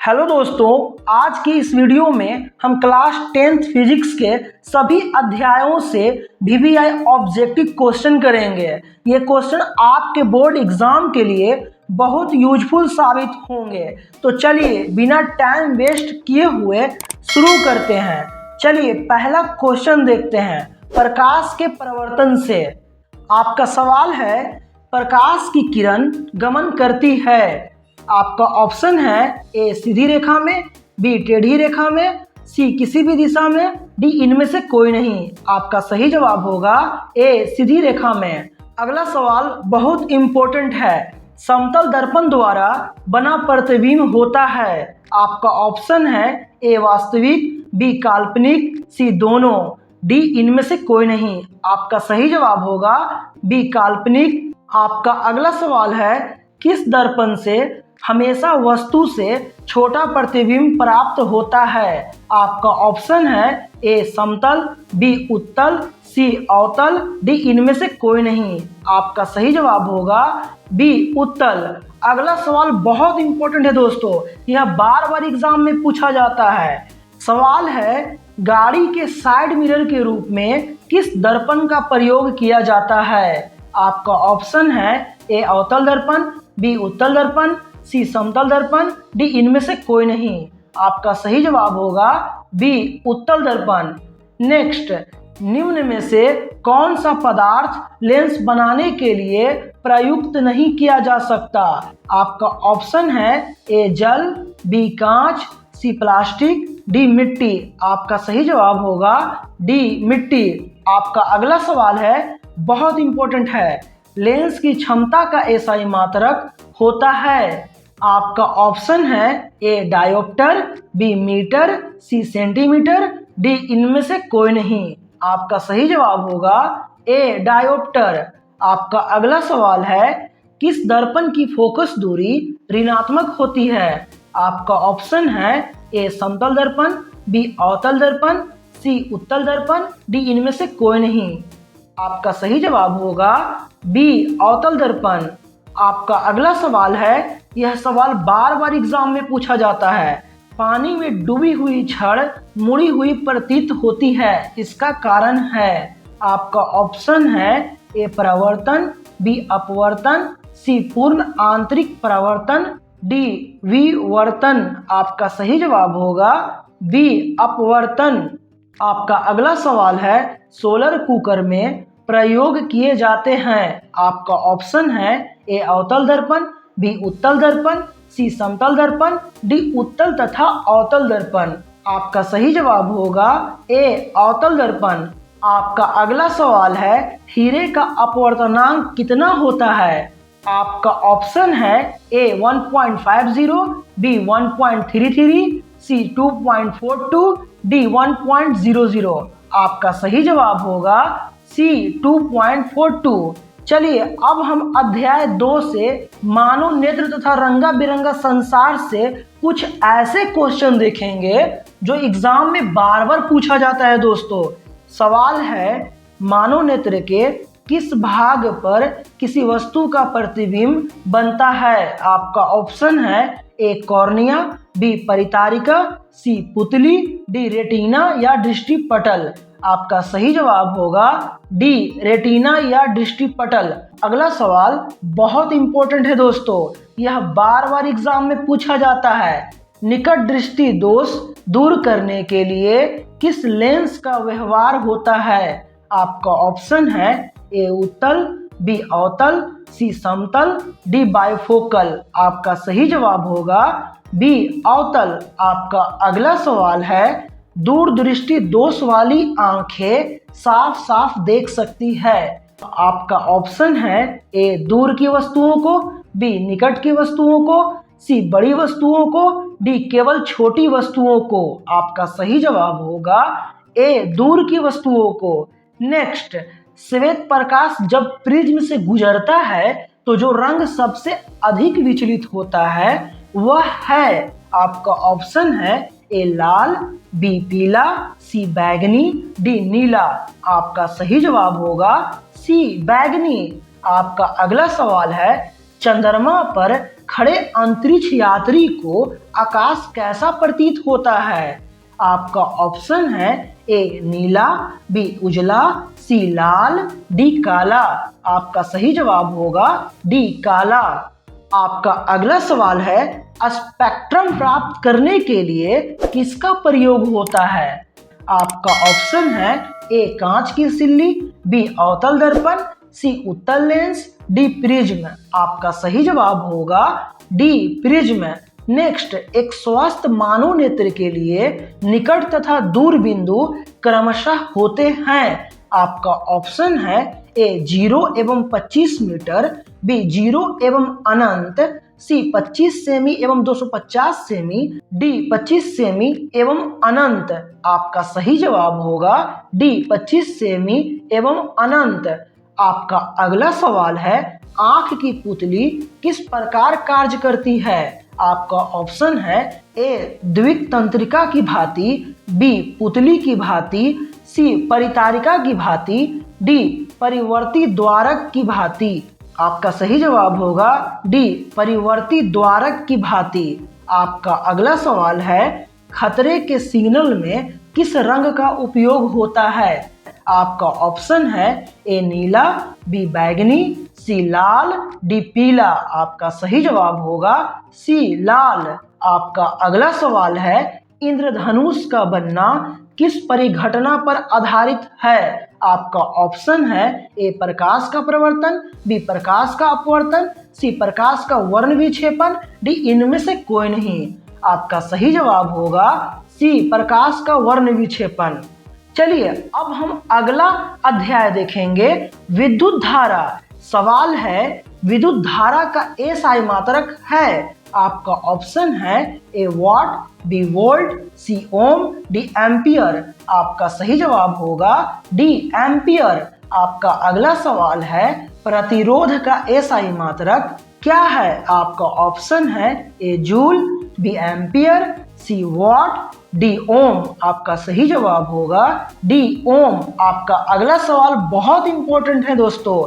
Hello दोस्तों, आज की इस वीडियो में हम क्लास 10th फिजिक्स के सभी अध्यायों से वीवीआई ऑब्जेक्टिव क्वेश्चन करेंगे। ये क्वेश्चन आपके बोर्ड एग्जाम के लिए बहुत यूजफुल साबित होंगे। तो चलिए बिना टाइम वेस्ट किए हुए शुरू करते हैं। चलिए पहला क्वेश्चन देखते हैं। प्रकाश के परावर्तन से आपका सवाल है, प्रकाश की किरण गमन करती है। आपका ऑप्शन है ए सीधी रेखा में, बी टेढ़ी रेखा में, सी किसी भी दिशा में, डी इनमें से कोई नहीं। आपका सही जवाब होगा ए सीधी रेखा में। अगला सवाल बहुत इंपॉर्टेंट है। समतल दर्पण द्वारा बना प्रतिबिंब होता है। आपका ऑप्शन है ए वास्तविक, बी काल्पनिक, सी दोनों, डी इनमें से कोई नहीं। आपका सही जवाब होगा बी काल्पनिक। आपका अगला सवाल है, किस दर्पण से हमेशा वस्तु से छोटा प्रतिबिंब प्राप्त होता है। आपका ऑप्शन है ए समतल, बी उत्तल, सी अवतल, डी इनमें से कोई नहीं। आपका सही जवाब होगा बी उत्तल। अगला सवाल बहुत इंपॉर्टेंट है दोस्तों, यह बार बार एग्जाम में पूछा जाता है। सवाल है, गाड़ी के साइड मिरर के रूप में किस दर्पण का प्रयोग किया जाता है। आपका ऑप्शन है ए अवतल दर्पण, बी उत्तल दर्पण, सी समतल दर्पण, डी इनमें से कोई नहीं। आपका सही जवाब होगा बी उत्तल दर्पण। नेक्स्ट, निम्न में से कौन सा पदार्थ लेंस बनाने के लिए प्रयुक्त नहीं किया जा सकता। आपका ऑप्शन है ए जल, बी कांच, सी प्लास्टिक, डी मिट्टी। आपका सही जवाब होगा डी मिट्टी। आपका अगला सवाल है, बहुत इंपॉर्टेंट है, लेंस की क्षमता का एसआई मात्रक होता है। आपका ऑप्शन है ए डायोप्टर, बी मीटर, सी सेंटीमीटर, डी इनमें से कोई नहीं। आपका सही जवाब होगा ए डायोप्टर। आपका अगला सवाल है, किस दर्पण की फोकस दूरी ऋणात्मक होती है। आपका ऑप्शन है ए समतल दर्पण, बी अवतल दर्पण, सी उत्तल दर्पण, डी इनमें से कोई नहीं। आपका सही जवाब होगा बी अवतल दर्पण। आपका अगला सवाल है, यह सवाल बार बार एग्जाम में पूछा जाता है। पानी में डूबी हुई छड़ मुड़ी हुई प्रतीत होती है, इसका कारण है। आपका ऑप्शन है ए परावर्तन, बी अपवर्तन, सी पूर्ण आंतरिक परावर्तन, डी विवर्तन। आपका सही जवाब होगा बी अपवर्तन। आपका अगला सवाल है, सोलर कुकर में प्रयोग किए जाते हैं। आपका ऑप्शन है ए अवतल दर्पण, बी उत्तल दर्पण, सी समतल दर्पण, डी उत्तल तथा अवतल दर्पण। आपका सही जवाब होगा ए अवतल दर्पण। आपका अगला सवाल है, हीरे का अपवर्तनांक कितना होता है। आपका ऑप्शन है ए 1.50, बी 1.33, सी 2.42, डी 1.00। आपका सही जवाब होगा सी 2.42। चलिए अब हम अध्याय 2 से मानव नेत्र तथा रंगा बिरंगा संसार से कुछ ऐसे क्वेश्चन देखेंगे जो एग्जाम में बार बार पूछा जाता है दोस्तों। सवाल है, मानव नेत्र के किस भाग पर किसी वस्तु का प्रतिबिंब बनता है। आपका ऑप्शन है ए कॉर्निया, बी परितारिका, सी पुतली, डी रेटिना या दृष्टिपटल। आपका सही जवाब होगा डी रेटिना या दृष्टिपटल। अगला सवाल बहुत इंपॉर्टेंट है दोस्तों, यह बार बार एग्जाम में पूछा जाता है। निकट दृष्टि दोष दूर करने के लिए किस लेंस का व्यवहार होता है। आपका ऑप्शन है ए उत्तल, बी अवतल, सी समतल, डी बाइफोकल। आपका सही जवाब होगा बी अवतल। आपका अगला सवाल है, दूरदृष्टि दोष वाली आंखें साफ साफ देख सकती है। आपका ऑप्शन है ए दूर की वस्तुओं को, बी निकट की वस्तुओं को, सी बड़ी वस्तुओं को, डी केवल छोटी वस्तुओं को। आपका सही जवाब होगा ए दूर की वस्तुओं को। नेक्स्ट, श्वेत प्रकाश जब प्रिज्म से गुजरता है तो जो रंग सबसे अधिक विचलित होता है वह है। आपका ऑप्शन है ए लाल, बी पीला, सी बैगनी, डी नीला। आपका सही जवाब होगा सी बैगनी। आपका अगला सवाल है, चंद्रमा पर खड़े अंतरिक्ष यात्री को आकाश कैसा प्रतीत होता है? आपका ऑप्शन है ए नीला, बी उजला, सी लाल, डी काला। आपका सही जवाब होगा डी काला। आपका अगला सवाल है, स्पेक्ट्रम प्राप्त करने के लिए किसका प्रयोग होता है? आपका ऑप्शन है ए कांच की सिल्ली, बी अवतल दर्पण, सी उत्तल लेंस, डी प्रिज्म। आपका सही जवाब होगा डी प्रिज्म। नेक्स्ट, एक स्वस्थ मानव नेत्र के लिए निकट तथा दूर बिंदु क्रमशः होते हैं। आपका ऑप्शन है ए 0 एवं 25 मीटर, बी 0 एवं अनंत, सी 25 सेमी एवं 250 सेमी, डी 25 सेमी एवं अनंत। आपका सही जवाब होगा डी 25 सेमी एवं अनंत। आपका अगला सवाल है, आंख की पुतली किस प्रकार कार्य करती है? आपका ऑप्शन है ए द्विक तंत्रिका की भांति, बी पुतली की भांति, सी परितारिका की भांति, डी परिवर्ती द्वारक की भांति। आपका सही जवाब होगा डी परिवर्ती द्वारक की भांति। आपका अगला सवाल है, खतरे के सिग्नल में किस रंग का उपयोग होता है? आपका ऑप्शन है ए नीला, बी बैगनी, सी लाल, डी पीला। आपका सही जवाब होगा सी लाल। आपका अगला सवाल है, इंद्रधनुष का बनना किस परिघटना पर आधारित है? आपका ऑप्शन है ए प्रकाश का प्रवर्तन, बी प्रकाश का अपवर्तन, सी प्रकाश का वर्ण विक्षेपण, डी इनमें से कोई नहीं। आपका सही जवाब होगा सी प्रकाश का वर्ण विक्षेपण। चलिए अब हम अगला अध्याय देखेंगे, विद्युत धारा। सवाल है, विद्युत धारा का एसआई मात्रक है? आपका ऑप्शन है A watt, B volt, C ohm, D ampere. आपका सही जवाब होगा डी एम्पियर। आपका अगला सवाल है, प्रतिरोध का एसआई मात्रक क्या है? आपका ऑप्शन है A joule, B ampere, C watt, D ohm. आपका सही जवाब होगा डी ओम। आपका अगला सवाल बहुत इंपॉर्टेंट है दोस्तों,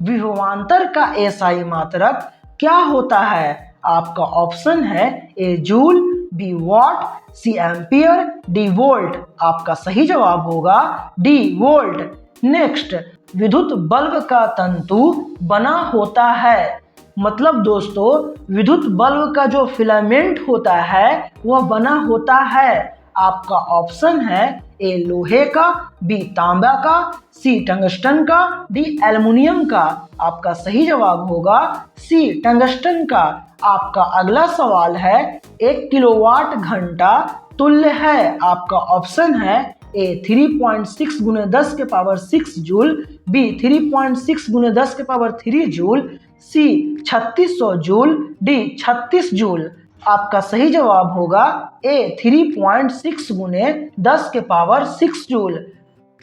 विभवांतर का एसआई मात्रक क्या होता है? आपका ऑप्शन है A joule, B watt, C ampere, D volt. आपका सही जवाब होगा डी वोल्ट। नेक्स्ट, विद्युत बल्ब का तंतु बना होता है। मतलब दोस्तों, विद्युत बल्ब का जो फिलामेंट होता है वह बना होता है। आपका ऑप्शन है ए लोहे का, बी तांबा का, सी टंगस्टन का, डी एल्युमिनियम का। आपका सही जवाब होगा सी टंगस्टन का। आपका अगला सवाल है, 1 किलोवाट घंटा तुल्य है। आपका ऑप्शन है ए 3.6 × 10⁻6 जूल, बी 3.6 × 10⁻3 जूल, सी 3600 जूल, डी 36 जूल। आपका सही जवाब होगा ए 3.6 × 10⁻6 जूल।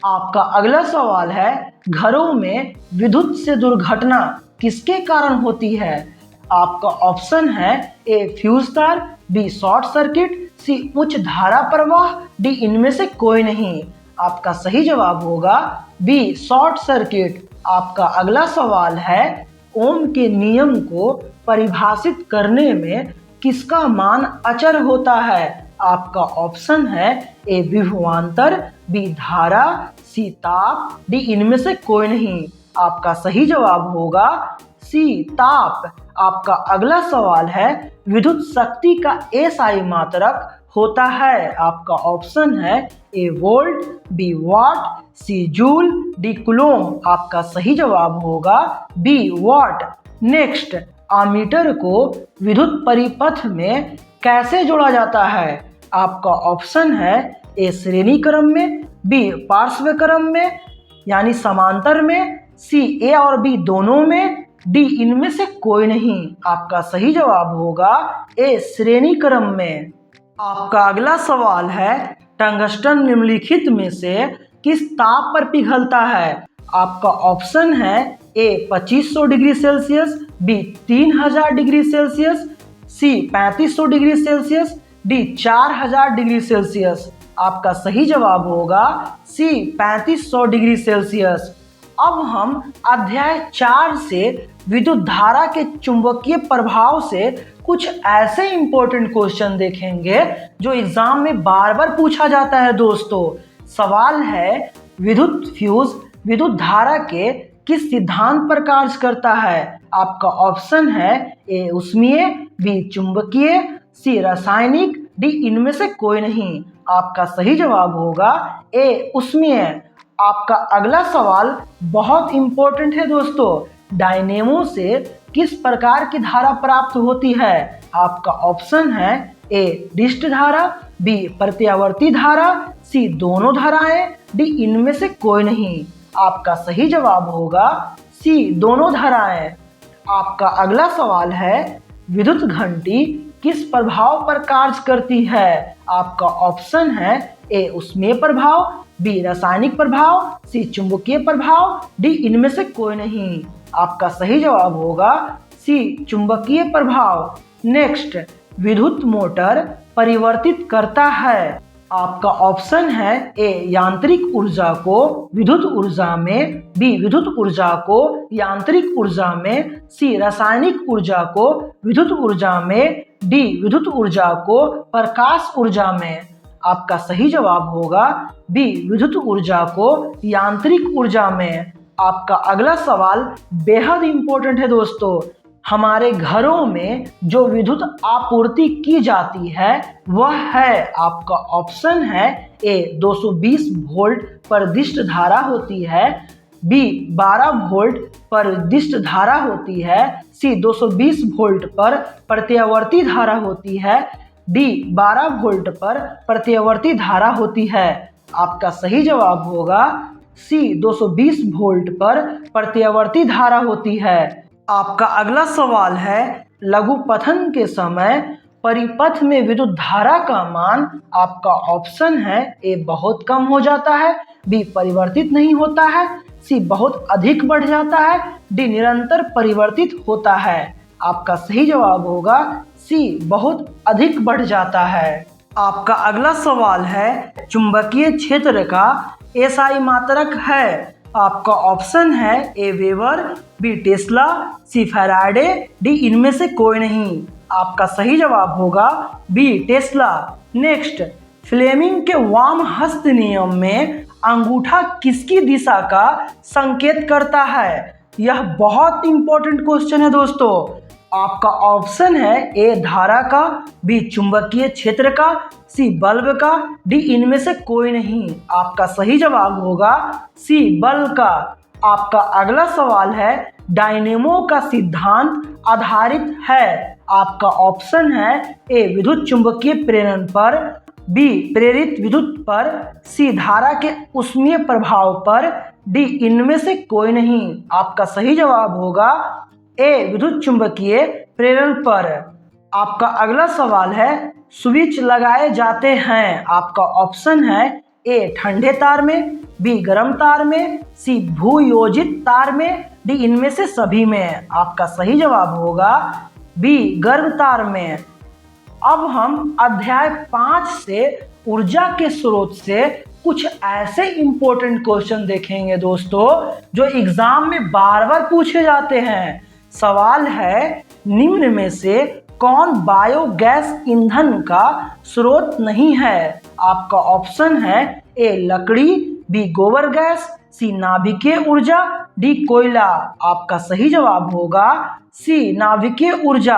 आपका अगला सवाल है, घरों में विद्युत से दुर्घटना किसके कारण होती है? आपका ऑप्शन है ए फ्यूज तार, बी शॉर्ट सर्किट, सी उच्च धारा प्रवाह, डी इनमें से कोई नहीं। आपका सही जवाब होगा बी शॉर्ट सर्किट। आपका अगला सवाल है, ओम के नियम को परिभाषित करने में किसका मान अचर होता है? आपका ऑप्शन है ए विभवांतर, बी धारा, सी ताप, डी इनमें से कोई नहीं। आपका सही जवाब होगा सी ताप। आपका अगला सवाल है, विद्युत शक्ति का एसआई मात्रक होता है। आपका ऑप्शन है A volt, B watt, C joule, D coulomb. आपका सही जवाब होगा बी वॉट। नेक्स्ट, आमीटर को विद्युत परिपथ में कैसे जोड़ा जाता है? आपका ऑप्शन है ए श्रेणी क्रम में, बी पार्श्व क्रम में यानी समांतर में, सी ए और बी दोनों में, डी इनमें से कोई नहीं। आपका सही जवाब होगा ए श्रेणी क्रम में। आपका अगला सवाल है, टंगस्टन निम्नलिखित में से किस ताप पर पिघलता है? आपका ऑप्शन है A 2500 degree Celsius, B 3000 degree Celsius, C 3500 degree Celsius, D 4000 degree Celsius. आपका सही जवाब होगा सी 3500 डिग्री सेल्सियस। अब हम अध्याय 4 से विद्युत धारा के चुंबकीय प्रभाव से कुछ ऐसे इंपॉर्टेंट क्वेश्चन देखेंगे जो एग्जाम में बार बार पूछा जाता है दोस्तों। सवाल है, विद्युत फ्यूज विद्युत धारा के किस सिद्धांत पर कार्य करता है? आपका ऑप्शन है ए ऊष्मीय, बी चुंबकीय, सी रासायनिक, डी इनमें से कोई नहीं। आपका सही जवाब होगा ए ऊष्मीय। आपका अगला सवाल बहुत इंपॉर्टेंट है दोस्तों। डायनेमो से किस प्रकार की धारा प्राप्त होती है? आपका ऑप्शन है ए डिस्ट धारा, बी प्रत्यावर्ती धारा, सी दोनों धाराएं, डी इनमें से कोई नहीं। आपका सही जवाब होगा सी दोनों धाराएं। आपका अगला सवाल है, विद्युत घंटी किस प्रभाव पर कार्य करती है? आपका ऑप्शन है ए ऊष्मीय प्रभाव, बी रासायनिक प्रभाव, सी चुंबकीय प्रभाव, डी इनमें से कोई नहीं। आपका सही जवाब होगा सी चुंबकीय प्रभाव। नेक्स्ट, विद्युत मोटर परिवर्तित करता है। आपका ऑप्शन है ए यांत्रिक ऊर्जा को विद्युत ऊर्जा में, बी विद्युत ऊर्जा को यांत्रिक ऊर्जा में, सी रासायनिक ऊर्जा को विद्युत ऊर्जा में, डी विद्युत ऊर्जा को प्रकाश ऊर्जा में। आपका सही जवाब होगा बी विद्युत ऊर्जा को यांत्रिक ऊर्जा में। आपका अगला सवाल बेहद इंपॉर्टेंट है दोस्तों। हमारे घरों में जो विद्युत आपूर्ति की जाती है वह है, आपका ऑप्शन है ए 220 वोल्ट पर दिष्ट धारा होती है, बी 12 वोल्ट पर दिष्ट धारा होती है, सी 220 वोल्ट पर प्रत्यावर्ती धारा होती है, डी 12 वोल्ट पर प्रत्यावर्ती धारा होती है। आपका सही जवाब होगा सी 220 वोल्ट पर प्रत्यावर्ती धारा होती है। आपका अगला सवाल है, लघुपथन के समय परिपथ में विद्युत धारा का मान। आपका ऑप्शन है ए बहुत कम हो जाता है, बी परिवर्तित नहीं होता है, सी बहुत अधिक बढ़ जाता है, डी निरंतर परिवर्तित होता है। आपका सही जवाब होगा सी बहुत अधिक बढ़ जाता है। आपका अगला सवाल है, चुंबकीय क्षेत्र का एसआई मात्रक है। आपका ऑप्शन है ए वेबर, बी टेस्ला, सी फैराडे, डी इनमें से कोई नहीं। आपका सही जवाब होगा बी टेस्ला। नेक्स्ट, फ्लेमिंग के वाम हस्त नियम में अंगूठा किसकी दिशा का संकेत करता है? यह बहुत इंपॉर्टेंट क्वेश्चन है दोस्तों। आपका ऑप्शन है ए धारा का, बी चुंबकीय क्षेत्र का, सी बल्ब का, डी इनमें से कोई नहीं। आपका सही जवाब होगा सी बल्ब का। आपका अगला सवाल है, डायनेमो का सिद्धांत आधारित है। आपका ऑप्शन है ए विद्युत चुंबकीय प्रेरण पर, बी प्रेरित विद्युत पर, सी धारा के ऊष्मीय प्रभाव पर, डी इनमें से कोई नहीं। आपका सही जवाब होगा ए विद्युत चुंबकीय प्रेरण पर। आपका अगला सवाल है, स्विच लगाए जाते हैं। आपका ऑप्शन है ए ठंडे तार में, बी गर्म तार में, सी भूयोजित तार में, डी इनमें से सभी में। आपका सही जवाब होगा बी गर्म तार में। अब हम अध्याय 5 से ऊर्जा के स्रोत से कुछ ऐसे इंपॉर्टेंट क्वेश्चन देखेंगे दोस्तों जो एग्जाम में बार बार पूछे जाते हैं। सवाल है, निम्न में से कौन बायोगैस ईंधन का स्रोत नहीं है? आपका ऑप्शन है ए लकड़ी, बी गोबर गैस, सी नाभिकीय ऊर्जा, डी कोयला। आपका सही जवाब होगा सी नाभिकीय ऊर्जा।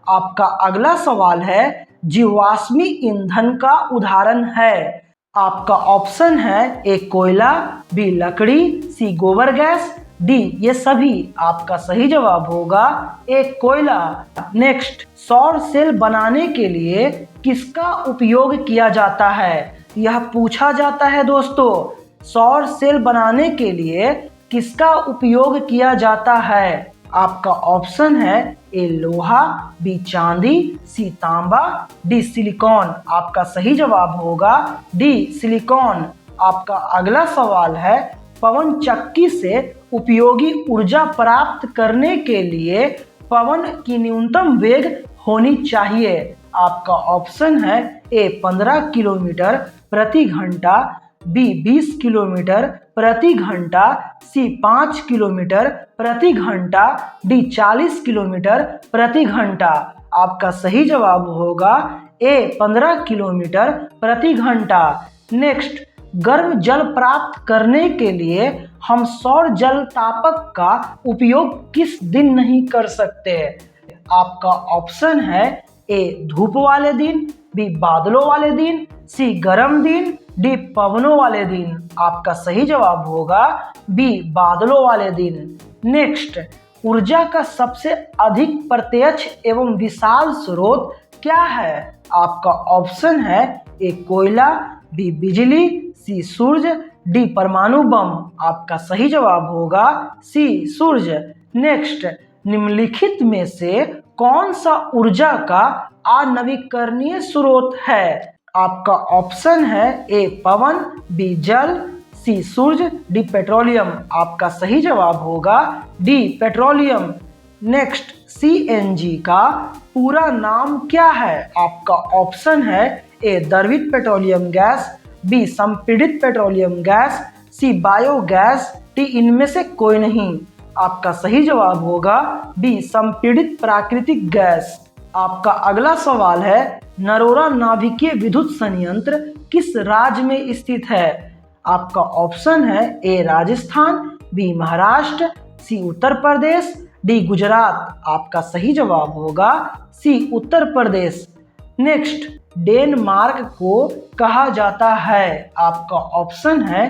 आपका अगला सवाल है, जीवाश्मी ईंधन का उदाहरण है। आपका ऑप्शन है ए कोयला, बी लकड़ी, सी गोबर गैस, डी ये सभी। आपका सही जवाब होगा ए कोयला। नेक्स्ट, सौर सेल बनाने के लिए किसका उपयोग किया जाता है? यह पूछा जाता है दोस्तों। सौर सेल बनाने के लिए किसका उपयोग किया जाता है? आपका ऑप्शन है ए लोहा, बी चांदी, सी तांबा, डी सिलिकॉन। आपका सही जवाब होगा डी सिलिकॉन। आपका अगला सवाल है, पवन चक्की से उपयोगी ऊर्जा प्राप्त करने के लिए पवन की न्यूनतम वेग होनी चाहिए। आपका ऑप्शन है ए 15 किलोमीटर प्रति घंटा, बी 20 किलोमीटर प्रति घंटा, सी 5 किलोमीटर प्रति घंटा, डी 40 किलोमीटर प्रति घंटा। आपका सही जवाब होगा ए 15 किलोमीटर प्रति घंटा। नेक्स्ट, गर्म जल प्राप्त करने के लिए हम सौर जल तापक का उपयोग किस दिन नहीं कर सकते? आपका ऑप्शन है ए धूप वाले दिन, बी बादलों वाले दिन, सी गर्म दिन, डी पवनों वाले दिन। आपका सही जवाब होगा बी बादलों वाले दिन। नेक्स्ट, ऊर्जा का सबसे अधिक प्रत्यक्ष एवं विशाल स्रोत क्या है? आपका ऑप्शन है ए कोयला, बी बिजली, सी सूर्य, डी परमाणु बम। आपका सही जवाब होगा सी सूर्य। नेक्स्ट, निम्नलिखित में से कौन सा ऊर्जा का अनवीकरणीय स्रोत है? आपका ऑप्शन है ए पवन, बी जल, सी सूर्य, डी पेट्रोलियम। आपका सही जवाब होगा डी पेट्रोलियम। नेक्स्ट, सीएनजी का पूरा नाम क्या है? आपका ऑप्शन है ए द्रवित पेट्रोलियम गैस, बी संपीड़ित पेट्रोलियम गैस, सी बायोगैस, डी इनमें से कोई नहीं। आपका सही जवाब होगा बी संपीड़ित प्राकृतिक गैस। आपका अगला सवाल है, नरोरा नाभिकीय विद्युत संयंत्र किस राज्य में स्थित है? आपका ऑप्शन है ए राजस्थान, बी महाराष्ट्र, सी उत्तर प्रदेश, डी गुजरात। आपका सही जवाब होगा सी उत्तर प्रदेश। नेक्स्ट, डेनमार्क को कहा जाता है? आपका ऑप्शन है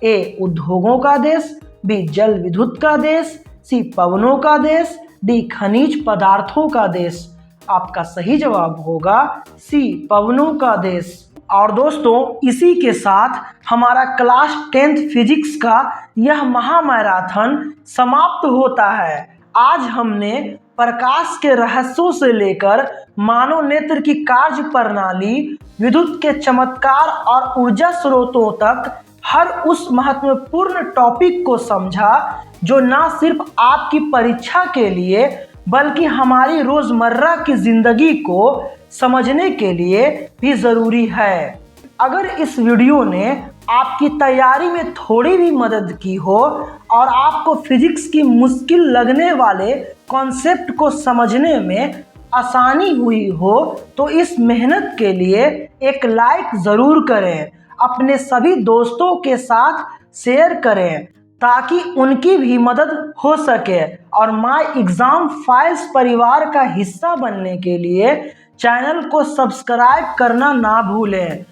ए उद्योगों का देश, बी जल विद्युत का देश, सी पवनों का देश, डी खनिज पदार्थों का देश। आपका सही जवाब होगा सी पवनों का देश। और दोस्तों, इसी के साथ हमारा क्लास 10th फिजिक्स का यह महामैराथन समाप्त होता है। आज हमने प्रकाश के रहस्यों से लेकर मानव नेत्र की कार्य प्रणाली, विद्युत के चमत्कार और ऊर्जा स्रोतों तक हर उस महत्वपूर्ण टॉपिक को समझा जो न सिर्फ आपकी परीक्षा के लिए बल्कि हमारी रोजमर्रा की जिंदगी को समझने के लिए भी जरूरी है। अगर इस वीडियो ने आपकी तैयारी में थोड़ी भी मदद की हो और आपको फिजिक्स की मुश्किल लगने वाले कॉन्सेप्ट को समझने में आसानी हुई हो तो इस मेहनत के लिए एक लाइक ज़रूर करें, अपने सभी दोस्तों के साथ शेयर करें ताकि उनकी भी मदद हो सके। और माय एग्जाम फाइल्स परिवार का हिस्सा बनने के लिए चैनल को सब्सक्राइब करना ना भूलें।